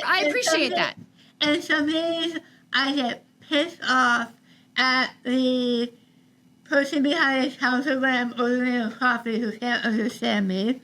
I appreciate that. And some days I get pissed off at the person behind the counter when I'm ordering a coffee who can't understand me.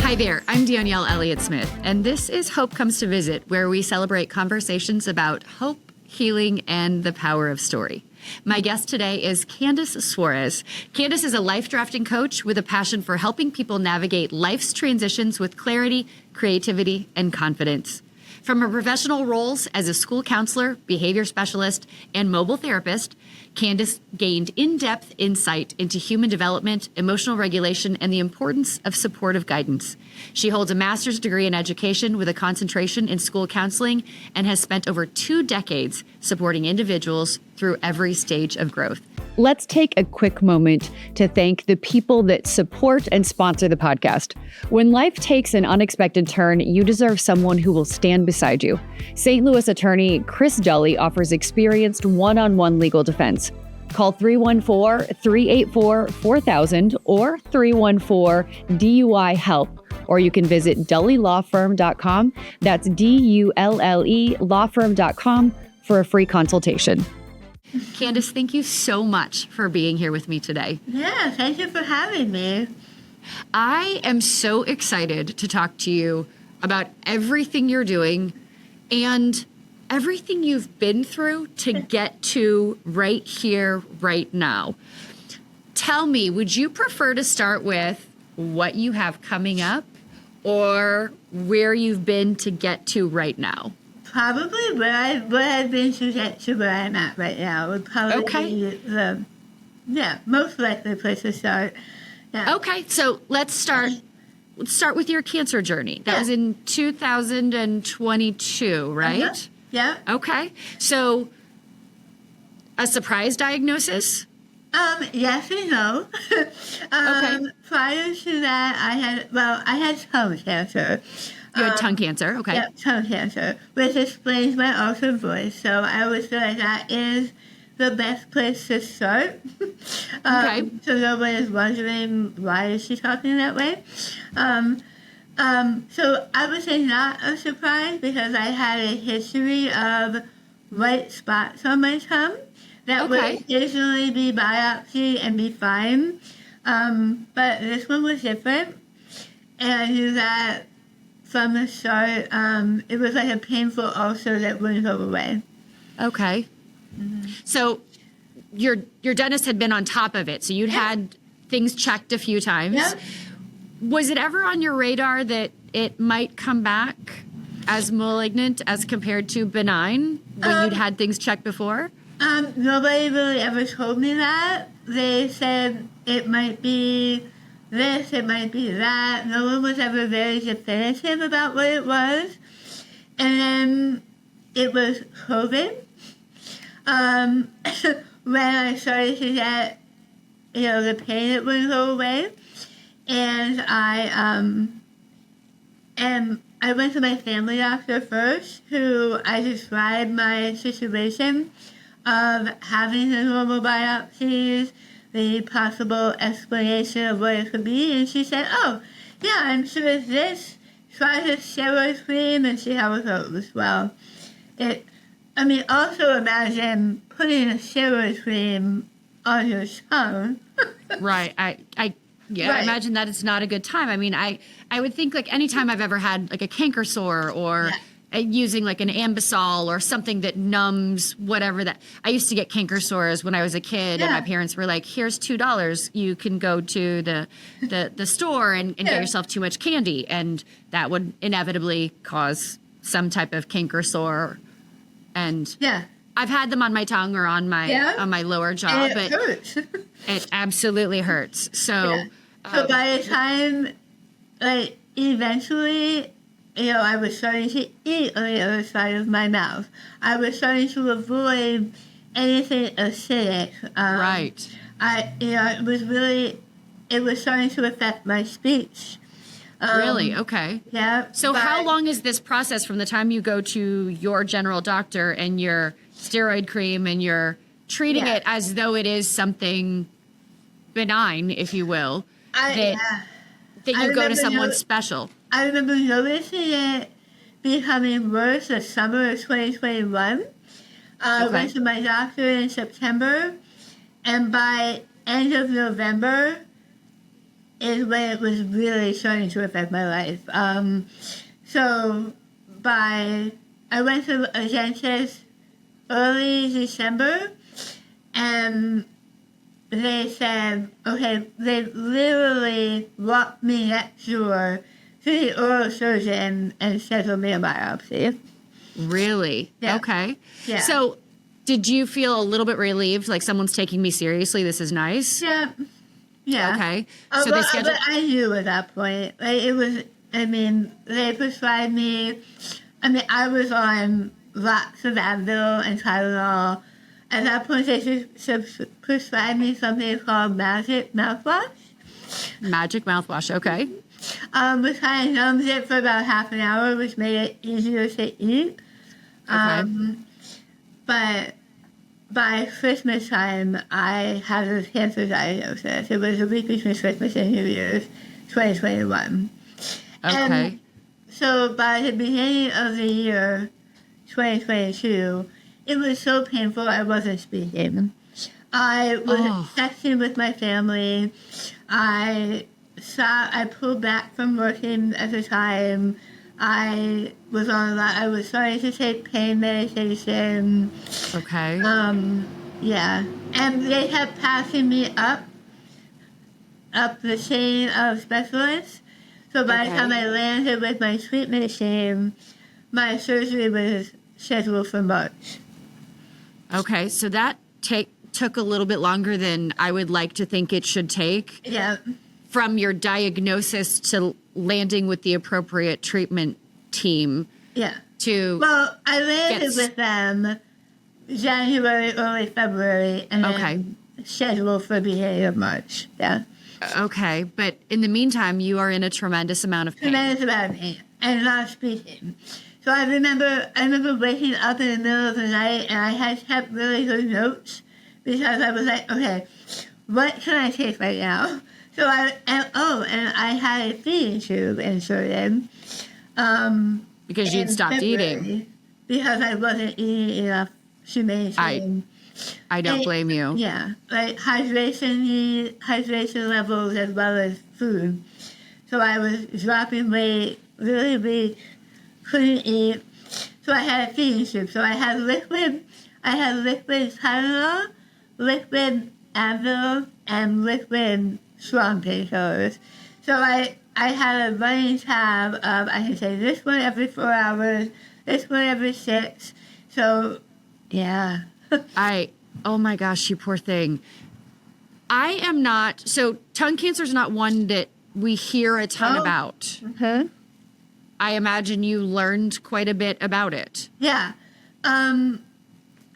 Hi there, I'm Danielle Elliott-Smith, and this is Hope Comes to Visit, where we celebrate conversations about hope, healing, and the power of story. My guest today is Candace Suarez. Candace is a life drafting coach with a passion for helping people navigate life's transitions with clarity, creativity, and confidence. From her professional roles as a school counselor, behavior specialist, and mobile therapist, Candace gained in-depth insight into human development, emotional regulation, and the importance of supportive guidance. She holds a master's degree in education with a concentration in school counseling and has spent over 2 decades supporting individuals through every stage of growth. Let's take a quick moment to thank the people that support and sponsor the podcast. When life takes an unexpected turn, you deserve someone who will stand beside you. St. Louis attorney Chris Dully offers experienced one-on-one legal defense. Call 314-384-4000 or 314-DUI-HELP, or you can visit dullylawfirm.com. That's DULLE lawfirm.com for a free consultation. Candace, thank you so much for being here with me today. Yeah, thank you for having me. I am so excited to talk to you about everything you're doing and everything you've been through to get to right here, right now. Tell me, would you prefer to start with what you have coming up or where you've been to get to right now? Probably where I've been to get to where I'm at right now would probably be the most likely place to start. Yeah. Okay, so let's start with your cancer journey. That was in 2022, right? Uh-huh. Yeah. Okay, so a surprise diagnosis? Yes and no. Okay. Prior to that, I had tongue cancer. You had tongue cancer, okay. Yeah, tongue cancer, which explains my altered voice. So I always feel like that is the best place to start. Okay. So nobody is wondering, why is she talking that way? So I would say not a surprise because I had a history of white spots on my tongue that would occasionally be biopsy and be fine. But this one was different. And I knew that from the start, it was like a painful ulcer that wouldn't go away. Okay. Mm-hmm. So your dentist had been on top of it. So you'd had things checked a few times. Yeah. Was it ever on your radar that it might come back as malignant as compared to benign when you'd had things checked before? Nobody really ever told me that. They said it might be this, it might be that. No one was ever very definitive about what it was. And then it was COVID. When I started to get, the pain that wouldn't go away. And I went to my family doctor first, who I described my situation of having the normal biopsies, the possible explanation of what it could be, and she said, "Oh, yeah, I'm sure it's this. Try this steroid cream and see how it goes." Well, also imagine putting a steroid cream on your tongue. Right. I imagine that it's not a good time. I mean, I would think like anytime I've ever had like a canker sore or using like an Ambisol or something that numbs whatever that. I used to get canker sores when I was a kid and my parents were like, here's $2. You can go to the store and get yourself too much candy. And that would inevitably cause some type of canker sore. And I've had them on my tongue or on my lower jaw, and it hurts. It absolutely hurts. So, so by the time, eventually, I was starting to eat on the other side of my mouth. I was starting to avoid anything acidic. Right. It was starting to affect my speech. Really? Okay. Yeah. So how long is this process from the time you go to your general doctor and your steroid cream and your treating it as though it is something benign, if you will, that you go to someone special. I remember noticing it becoming worse the summer of 2021. I went to my doctor in September, and by end of November is when it was really starting to affect my life. I went to a dentist early December, and they said, okay, they literally walked me next door to the oral surgeon and scheduled me a biopsy. Really? Yeah. Okay. Yeah. So did you feel a little bit relieved, like someone's taking me seriously, this is nice? Yeah. Yeah. Okay. So but I knew at that point. Like, it was, they prescribed me, I was on lots of Advil and Tylenol. At that point, they prescribed me something called Magic Mouthwash. Magic Mouthwash, okay. Which kind of numbs it for about half an hour, which made it easier to eat. Okay. But by Christmas time, I had a cancer diagnosis. It was a week between Christmas and New Year's, 2021. Okay. And so by the beginning of the year, 2022, it was so painful I wasn't speaking. I was texting with my family. I pulled back from working at the time. I was starting to take pain medication. Okay. Yeah. And they kept passing me up the chain of specialists. So by the time I landed with my treatment machine, my surgery was scheduled for March. Okay, so that took a little bit longer than I would like to think it should take. Yeah. From your diagnosis to landing with the appropriate treatment team. Yeah. Well, I landed with them January, early February, and then scheduled for the beginning of March. Yeah. Okay, but in the meantime, you are in a tremendous amount of pain. Tremendous amount of pain, and not speaking. So I remember waking up in the middle of the night, and I had kept really good notes because I was like, okay, what can I take right now? So I had a feeding tube inserted. Because you'd stopped eating. Because I wasn't eating enough to maintain. I don't blame you. Yeah, like hydration levels as well as food. So I was dropping weight, really weak, couldn't eat. So I had a feeding tube. So I had liquid Tylenol, liquid Advil, and liquid strong painkillers. So I had a running tab of, I can say this one every 4 hours, this one every 6. So, yeah. Oh my gosh, you poor thing. I am not, so tongue cancer is not one that we hear a ton about. Okay. I imagine you learned quite a bit about it. Yeah.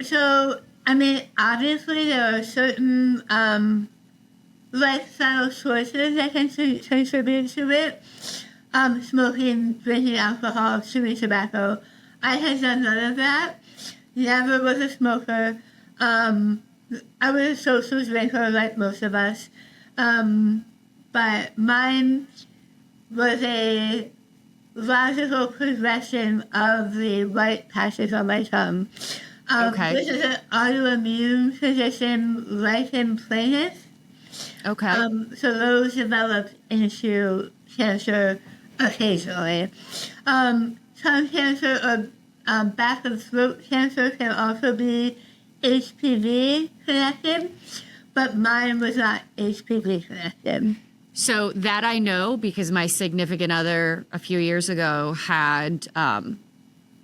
So, obviously there are certain lifestyle choices that can contribute to it. Smoking, drinking alcohol, chewing tobacco. I had done none of that. Never was a smoker. I was a social drinker like most of us. But mine was a logical progression of the white patches on my tongue. This is an autoimmune condition, lichen planus. Okay. So those develop into cancer occasionally. Tongue cancer or back of throat cancer can also be HPV connected, but mine was not HPV connected. So that I know because my significant other a few years ago had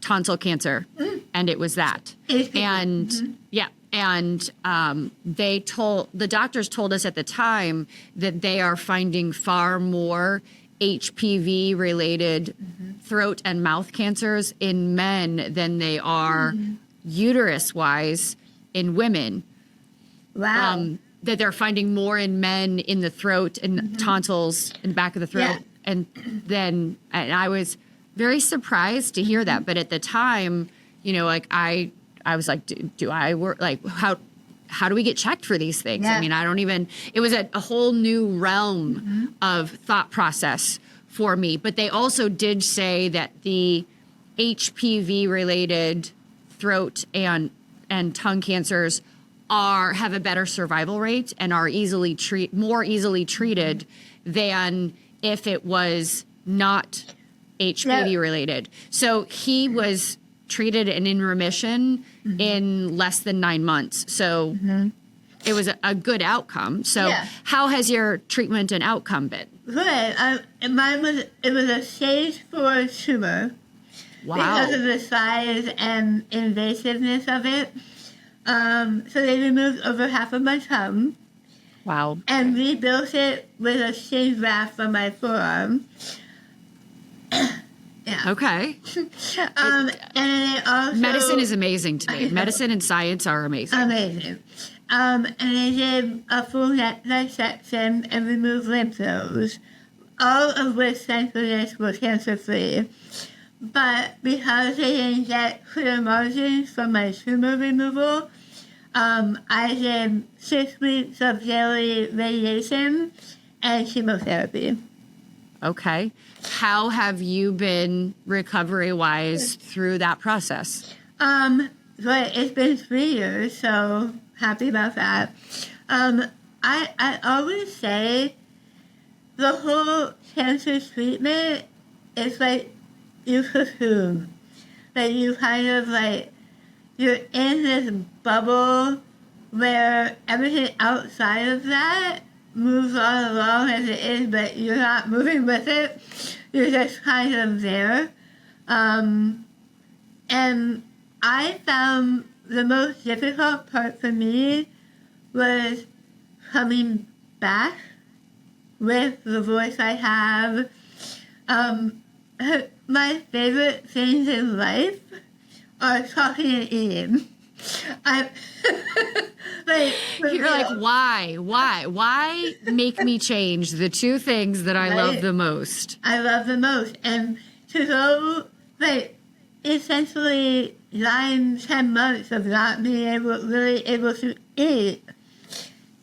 tonsil cancer, and it was that. And yeah, and the doctors told us at the time that they are finding far more HPV related throat and mouth cancers in men than they are uterus wise in women. Wow. That they're finding more in men in the throat and tonsils in the back of the throat. Yeah. And I was very surprised to hear that. But at the time, I was like, do I work? Like, how how do we get checked for these things? Yeah. I mean, it was a whole new realm of thought process for me. But they also did say that the HPV related throat and tongue cancers have a better survival rate and are more easily treated than if it was not HPV related. So he was treated and in remission in less than 9 months. So it was a good outcome. So how has your treatment and outcome been? Good. It was a stage 4 tumor. Wow. Because of the size and invasiveness of it. So they removed over half of my tongue. Wow. And rebuilt it with a skin graft from my forearm. Yeah. Okay. And they also... Medicine is amazing to me. Medicine and science are amazing. Amazing. And they did a full neck dissection and removed lymph nodes, all of which, thankfully, were cancer-free. But because they didn't get clear margins from my tumor removal, I did 6 weeks of daily radiation and chemotherapy. Okay. How have you been recovery-wise through that process? But it's been 3 years, so happy about that. I always say the whole cancer treatment is like you cocoon. Like you kind of like, you're in this bubble where everything outside of that moves on along as it is, but you're not moving with it. You're just kind of there. And I found the most difficult part for me was coming back with the voice I have. My favorite things in life are talking and eating. You're like, why make me change the two things that I love the most? I love the most. And to go, essentially 9-10 months of not being really able to eat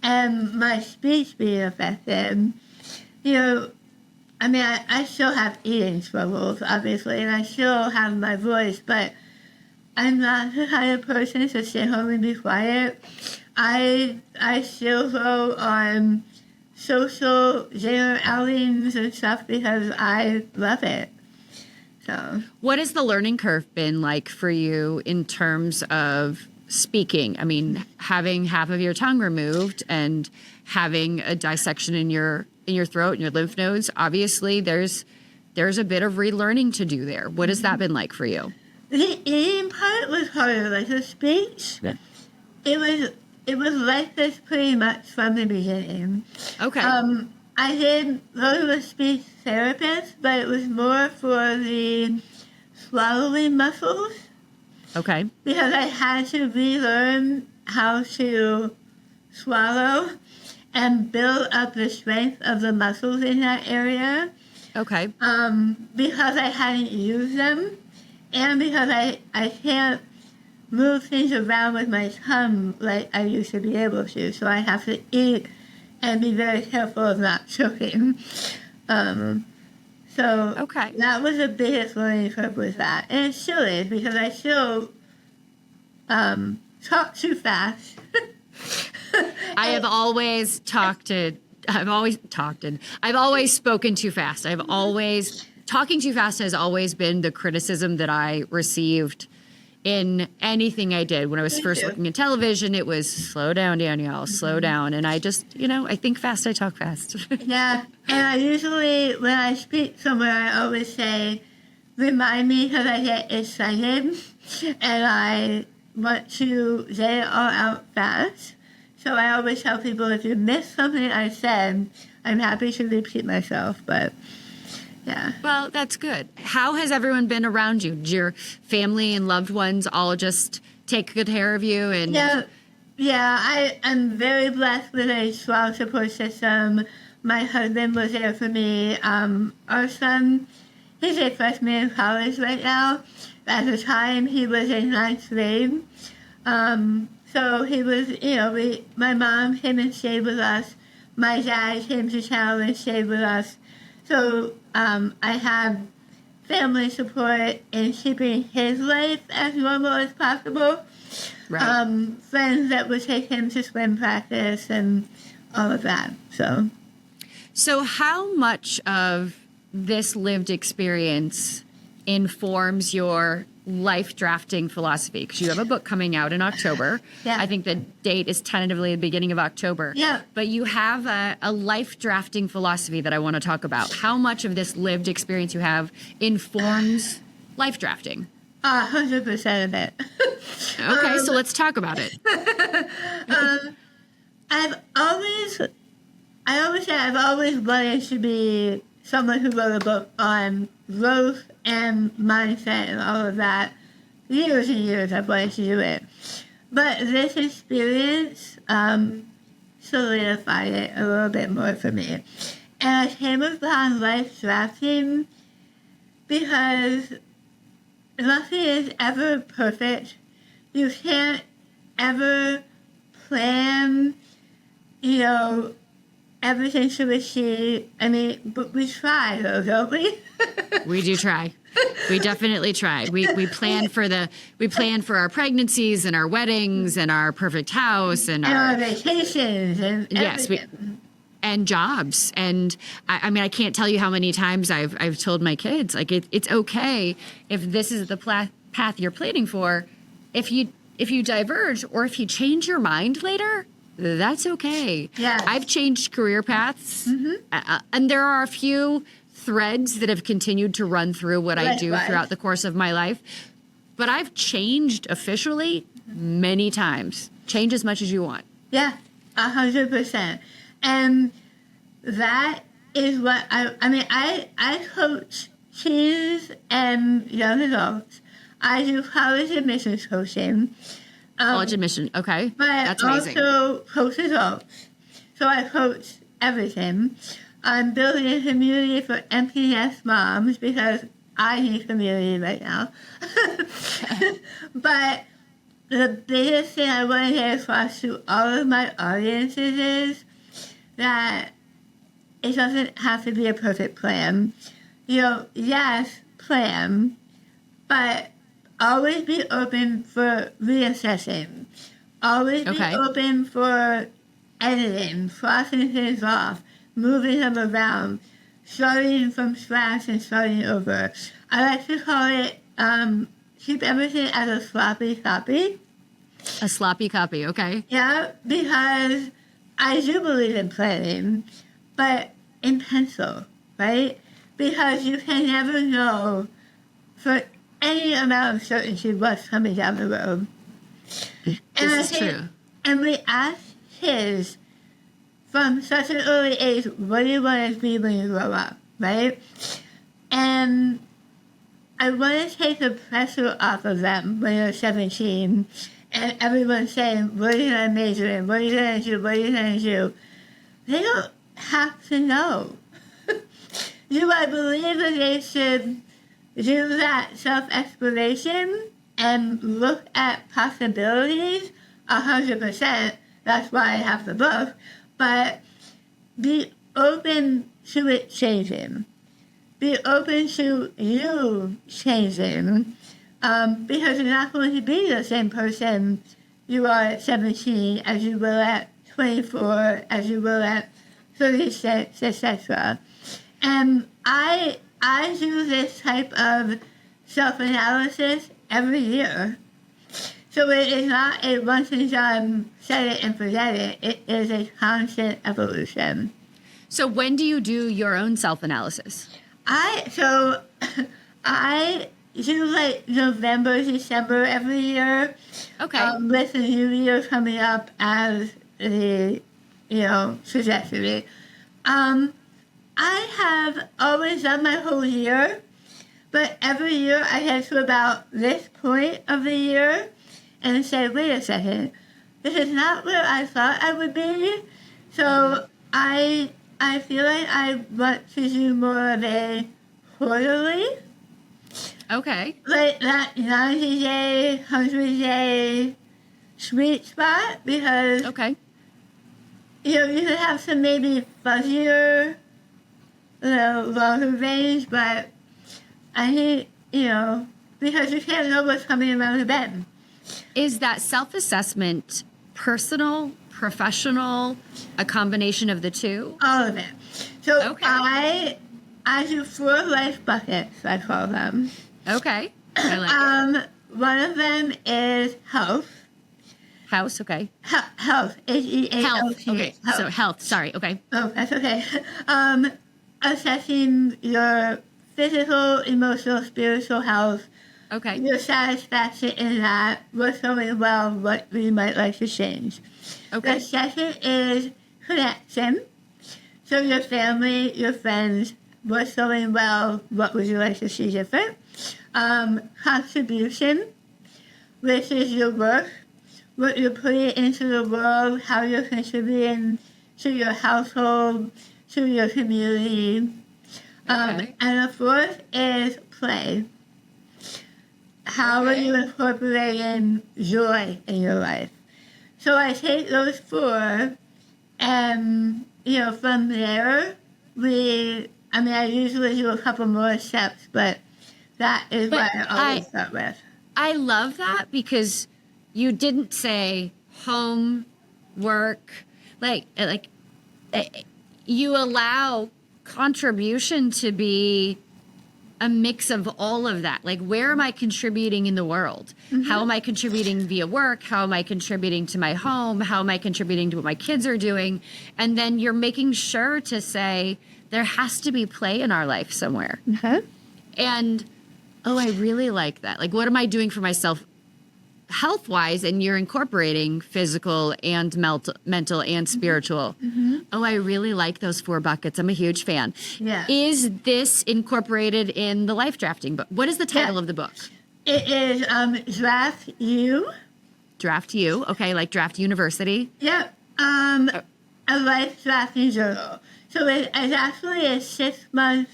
and my speech being affected, I still have eating struggles, obviously, and I still have my voice, but I'm not the kind of person to sit home and be quiet. I still go on social dinner outings and stuff because I love it. So, what has the learning curve been like for you in terms of speaking? I mean, having half of your tongue removed and having a dissection in your throat and your lymph nodes, obviously there's a bit of relearning to do there. What has that been like for you? The eating part was harder, like the speech. Yeah. It was like this pretty much from the beginning. Okay. I did go to a speech therapist, but it was more for the swallowing muscles. Okay. Because I had to relearn how to swallow and build up the strength of the muscles in that area. Okay. Because I hadn't used them, and because I can't move things around with my tongue like I used to be able to, so I have to eat and be very careful of not choking. That was the biggest learning curve with that, and it still is because I still talk too fast. I've always spoken too fast. Talking too fast has always been the criticism that I received in anything I did. When I was first working in television, it was slow down, Danielle, slow down. And I just, I think fast, I talk fast. Yeah. And I usually, when I speak somewhere, I always say, remind me because I get excited and I want to say it all out fast. So I always tell people, if you miss something I said, I'm happy to repeat myself, but yeah. Well, that's good. How has everyone been around you? Did your family and loved ones all just take good care of you? And I'm very blessed with a strong support system. My husband was there for me. Our son, he's a freshman in college right now. At the time, he was in 9th grade. So he was, my mom came and stayed with us. My dad came to town and stayed with us. So I have family support in keeping his life as normal as possible. Right. Friends that would take him to swim practice and all of that. So how much of this lived experience informs your life drafting philosophy? Because you have a book coming out in October. Yeah. I think the date is tentatively the beginning of October. Yeah. But you have a life drafting philosophy that I want to talk about. How much of this lived experience you have informs life drafting? 100% of it. Okay, so let's talk about it. I always say I've always wanted to be someone who wrote a book on growth and mindset and all of that. Years and years I've wanted to do it. But this experience solidified it a little bit more for me. And I came upon life drafting because nothing is ever perfect. You can't ever plan, everything to achieve. I mean, but we try though, don't we? We do try. We definitely try. We plan for our pregnancies and our weddings and our perfect house and our vacations and everything. Yes, and jobs. And I mean, I can't tell you how many times I've told my kids, like, it's okay if this is the path you're planning for. If you diverge or if you change your mind later, that's okay. Yeah. I've changed career paths, and there are a few threads that have continued to run through what I do throughout the course of my life. But I've changed officially many times. Change as much as you want. Yeah, 100%. And that is what I coach teens and young adults. I do college admissions coaching. College admission, okay. But that's amazing. I also coach adults. So I coach everything. I'm building a community for empty nest moms because I need community right now. But the biggest thing I want to get across to all of my audiences is that it doesn't have to be a perfect plan. Yes, plan, but always be open for reassessing. Always be open for editing, crossing things off, moving them around, starting from scratch and starting over. I like to call it keep everything as a sloppy copy. A sloppy copy, okay. Yeah, because I do believe in planning, but in pencil, right? Because you can never know for any amount of certainty what's coming down the road. This is true. And we ask kids from such an early age, what do you want to be when you grow up, right? And I want to take the pressure off of them when they're 17 and everyone's saying, what are you going to major in? What are you going to do? What are you going to do? They don't have to know. Do I believe that they should do that self-exploration and look at possibilities? 100%. That's why I have the book. But be open to it changing. Be open to you changing. Because you're not going to be the same person you are at 17 as you will at 24, as you will at 36, etc. And I do this type of self-analysis every year. So it is not a once and done, set it and forget it. It is a constant evolution. So when do you do your own self-analysis? I do like November, December every year. Okay. With the new year coming up as the, trajectory. I have always done my whole year, but every year I get to about this point of the year and say, wait a second, this is not where I thought I would be. So I feel like I want to do more of a quarterly. Okay. Like that 90-day, 100-day sweet spot because Okay. You could have some maybe fuzzier, longer range, but I think, because you can't know what's coming around the bend. Is that self-assessment personal, professional, a combination of the two? All of it. So Okay. I do 4 life buckets, I call them. Okay. I like it. One of them is health. House, okay. Health. H-E-A-L-T. Health. Okay. So health. Sorry. Okay. Oh, that's okay. Assessing your physical, emotional, spiritual health. Okay. Your satisfaction in that, what's going well, what you might like to change. Okay. The second is connection. So your family, your friends, what's going well, what would you like to see different. Contribution, which is your work, what you're putting into the world, how you're contributing to your household, to your community. Okay. And the fourth is play. How are you incorporating joy in your life? So I take those 4, and, from there, I usually do a couple more steps, but that is what I always start with. I love that because you didn't say home, work, like you allow contribution to be a mix of all of that. Like, where am I contributing in the world? Mm-hmm. How am I contributing via work? How am I contributing to my home? How am I contributing to what my kids are doing? And then you're making sure to say there has to be play in our life somewhere. Mm-hmm. And, I really like that. Like, what am I doing for myself health-wise? And you're incorporating physical and mental and spiritual. Mm-hmm. I really like those 4 buckets. I'm a huge fan. Yeah. Is this incorporated in the life drafting book? What is the title of the book? It is Draft U. Draft U. Okay, like Draft University. Yep. A life drafting journal. So it's actually a 6-month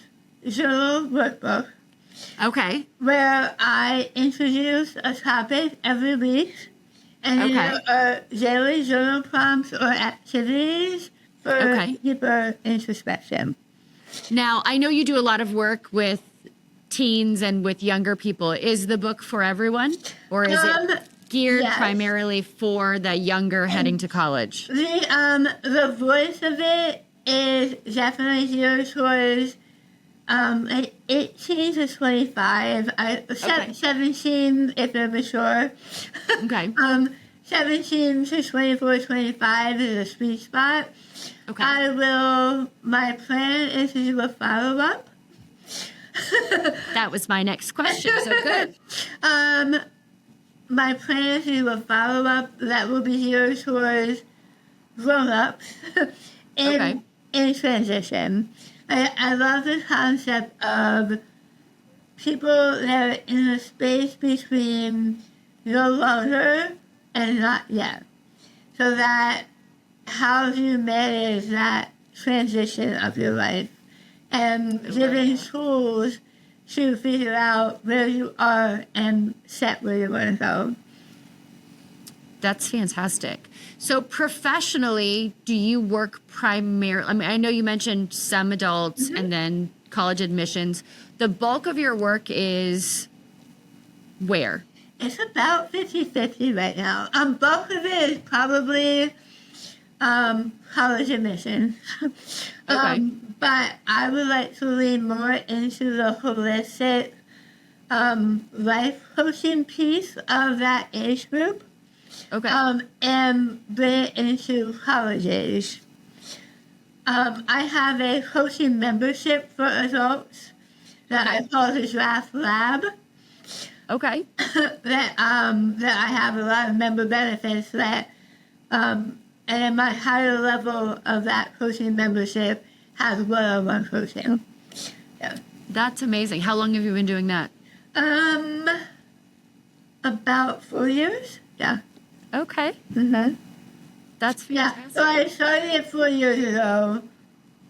journal workbook. Okay. Where I introduce a topic every week, and there are daily journal prompts or activities for deeper introspection. Now, I know you do a lot of work with teens and with younger people. Is the book for everyone, or is it geared primarily for the younger heading to college? The voice of it is definitely geared towards 18 to 25, 17 if they're mature. Okay. 17 to 24, 25 is a sweet spot. Okay. My plan is to do a follow-up. That was my next question, so good. My plan is to do a follow-up that will be geared towards grown-ups in transition. I love the concept of people that are in a space between no longer and not yet. So that how do you manage that transition of your life and giving tools to figure out where you are and set where you want to go. That's fantastic. So professionally, do you work primarily? I mean, I know you mentioned some adults and then college admissions. The bulk of your work is where? It's about 50-50 right now. Bulk of it is probably college admissions. But I would like to lean more into the holistic life coaching piece of that age group. And bring it into college age. I have a coaching membership for adults that I call the Draft Lab. that I have a lot of member benefits that, and my higher level of that coaching membership has one-on-one coaching. Yeah. That's amazing. How long have you been doing that? About 4 years. Yeah. Okay. Mm-hmm. That's fantastic. Yeah. So I started it 4 years ago,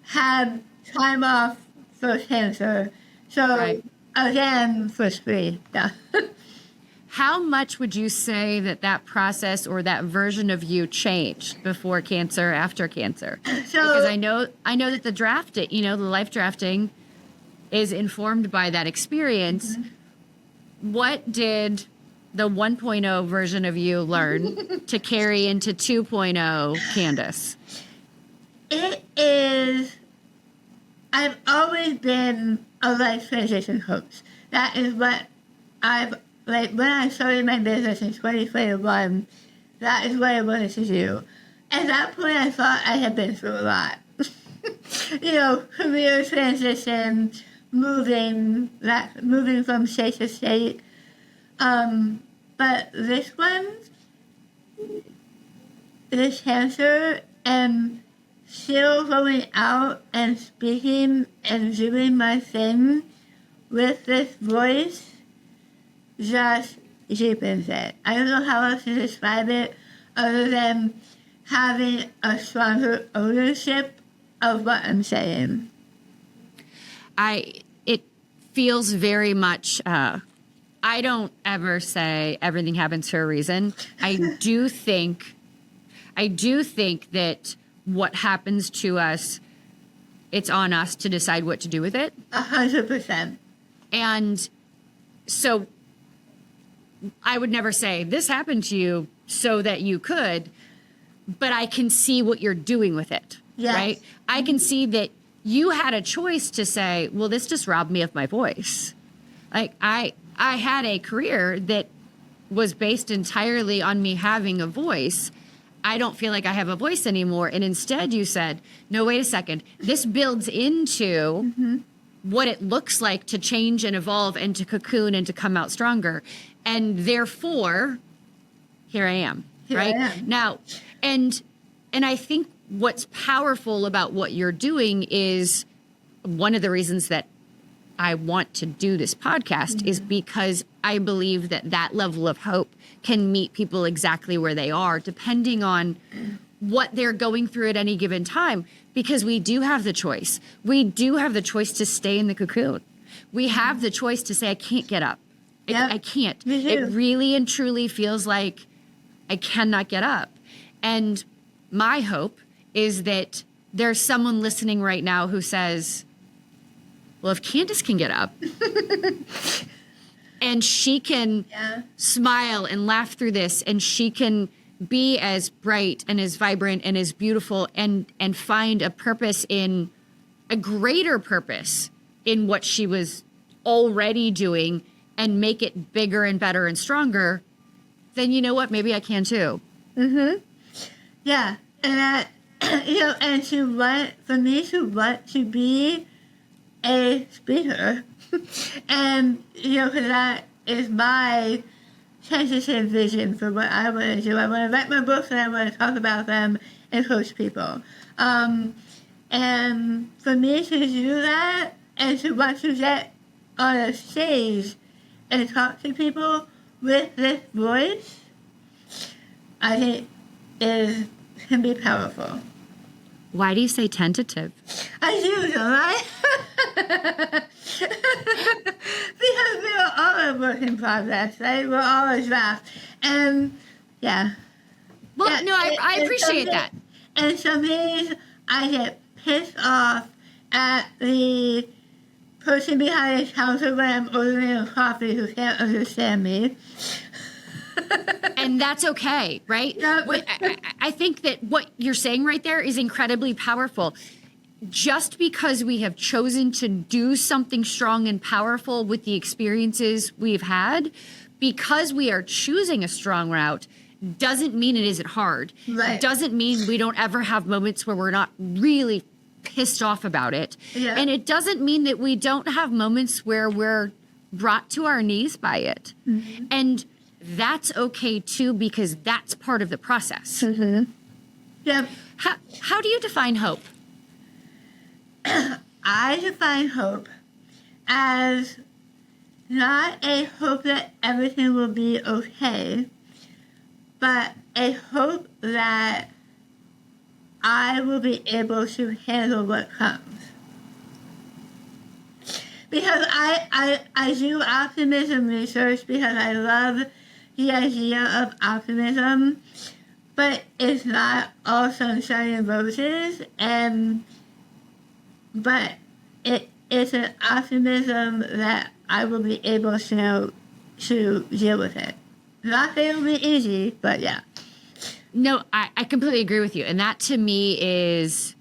had time off for cancer. So again, for free. Yeah. how much would you say that process or that version of you changed before cancer, after cancer? Because I know that the life drafting is informed by that experience. Mm-hmm. What did the 1.0 version of you learn to carry into 2.0 Candace? I've always been a life transition coach. That is what when I started my business in 2021, that is what I wanted to do. At that point, I thought I had been through a lot. Career transition, moving from state to state. But this cancer, and still going out and speaking and doing my thing with this voice just deepens it. I don't know how else to describe it other than having a stronger ownership of what I'm saying. It feels very much, I don't ever say everything happens for a reason. I do think that what happens to us, it's on us to decide what to do with it. 100%. And so I would never say this happened to you so that you could, but I can see what you're doing with it. Yes. Right? I can see that you had a choice to say, well, this just robbed me of my voice. Like I had a career that was based entirely on me having a voice. I don't feel like I have a voice anymore. And instead you said, no, wait a second. This builds into what it looks like to change and evolve and to cocoon and to come out stronger. And therefore, here I am, right? I am. Now, and I think what's powerful about what you're doing is one of the reasons that I want to do this podcast is because I believe that level of hope can meet people exactly where they are, depending on what they're going through at any given time, because we do have the choice. We do have the choice to stay in the cocoon. We have the choice to say, I can't get up. I can't. It really and truly feels like I cannot get up. And my hope is that there's someone listening right now who says, well, if Candace can get up and she can smile and laugh through this, and she can be as bright and as vibrant and as beautiful and find a purpose, in a greater purpose in what she was already doing, and make it bigger and better and stronger, then you know what? Maybe I can too. Mm-hmm. Yeah. And and for me to be a speaker, and because that is my tentative vision for what I want to do. I want to write my books and I want to talk about them and coach people. And for me to do that and to want to get on a stage and talk to people with this voice, I think can be powerful. Why do you say tentative? I do, don't I? Because we are all a work in progress, right? We're all a draft. And, yeah. Well, yeah, no, I appreciate that. And some days I get pissed off at the person behind the counter when I'm ordering a coffee who can't understand me. And that's okay, right? I think that what you're saying right there is incredibly powerful. Just because we have chosen to do something strong and powerful with the experiences we've had, because we are choosing a strong route, doesn't mean it isn't hard. Right. Doesn't mean we don't ever have moments where we're not really pissed off about it. Yeah. And it doesn't mean that we don't have moments where we're brought to our knees by it. Mm-hmm. And that's okay too, because that's part of the process. Mm-hmm. Yeah. How do you define hope? I define hope as not a hope that everything will be okay, but a hope that I will be able to handle what comes. Because I do optimism research because I love the idea of optimism, but it's not all sunshine and roses, but it is an optimism that I will be able to deal with it. Not that it'll be easy, but yeah. No, I completely agree with you. And that to me is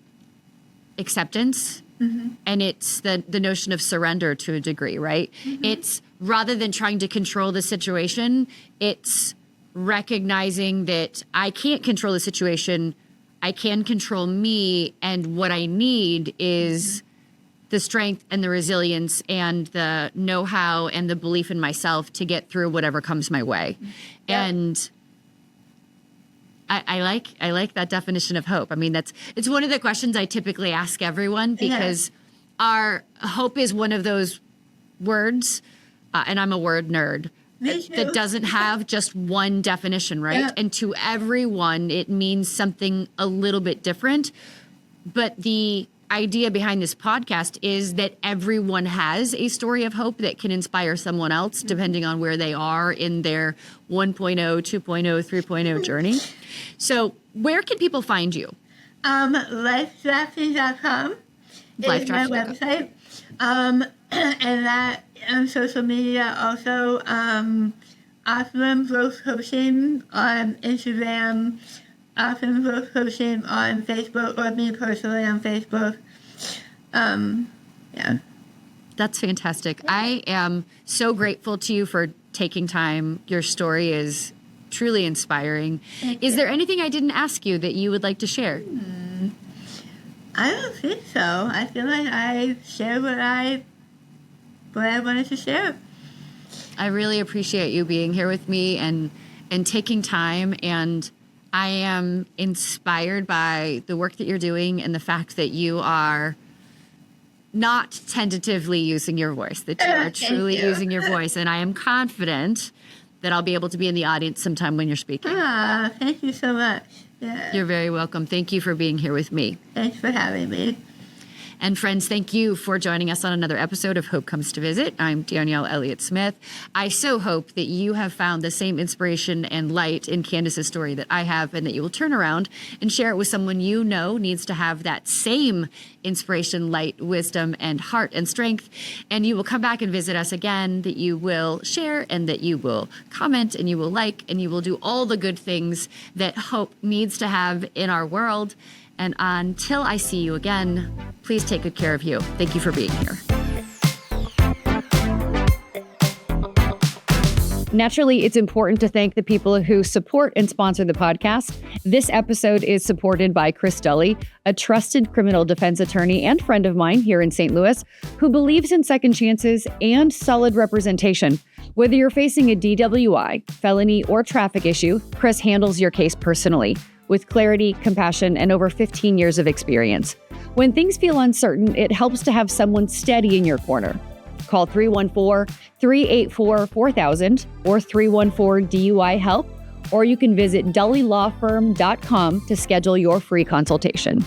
acceptance. Mm-hmm. And it's the notion of surrender to a degree, right? Mm-hmm. It's rather than trying to control the situation, it's recognizing that I can't control the situation. I can control me. And what I need is the strength and the resilience and the know-how and the belief in myself to get through whatever comes my way. Yep. And I like that definition of hope. I mean, it's one of the questions I typically ask everyone because our hope is one of those words, and I'm a word nerd, that doesn't have just one definition, right? Yep. And to everyone, it means something a little bit different. But the idea behind this podcast is that everyone has a story of hope that can inspire someone else, depending on where they are in their 1.0, 2.0, 3.0 journey. So where can people find you? Lifedrafting.com is my website. And that on social media also, Awesome Growth Coaching on Instagram, Awesome Growth Coaching on Facebook, or me personally on Facebook. Yeah. That's fantastic. I am so grateful to you for taking time. Your story is truly inspiring. Is there anything I didn't ask you that you would like to share? I don't think so. I feel like I shared what I wanted to share. I really appreciate you being here with me and taking time, and I am inspired by the work that you're doing and the fact that you are not tentatively using your voice, that you are truly using your voice. And I am confident that I'll be able to be in the audience sometime when you're speaking. Thank you so much. Yeah. You're very welcome. Thank you for being here with me. Thanks for having me. And friends, thank you for joining us on another episode of Hope Comes to Visit. I'm Danielle Elliott Smith. I so hope that you have found the same inspiration and light in Candace's story that I have, and that you will turn around and share it with someone you know needs to have that same inspiration, light, wisdom, and heart and strength. And you will come back and visit us again, that you will share and that you will comment and you will like and you will do all the good things that hope needs to have in our world. And until I see you again, please take good care of you. Thank you for being here. Naturally, it's important to thank the people who support and sponsor the podcast. This episode is supported by Chris Dully, a trusted criminal defense attorney and friend of mine here in St. Louis, who believes in second chances and solid representation. Whether you're facing a DWI, felony, or traffic issue, Chris handles your case personally, with clarity, compassion, and over 15 years of experience. When things feel uncertain, it helps to have someone steady in your corner. Call 314-384-4000 or 314-DUI-HELP, or you can visit dullylawfirm.com to schedule your free consultation.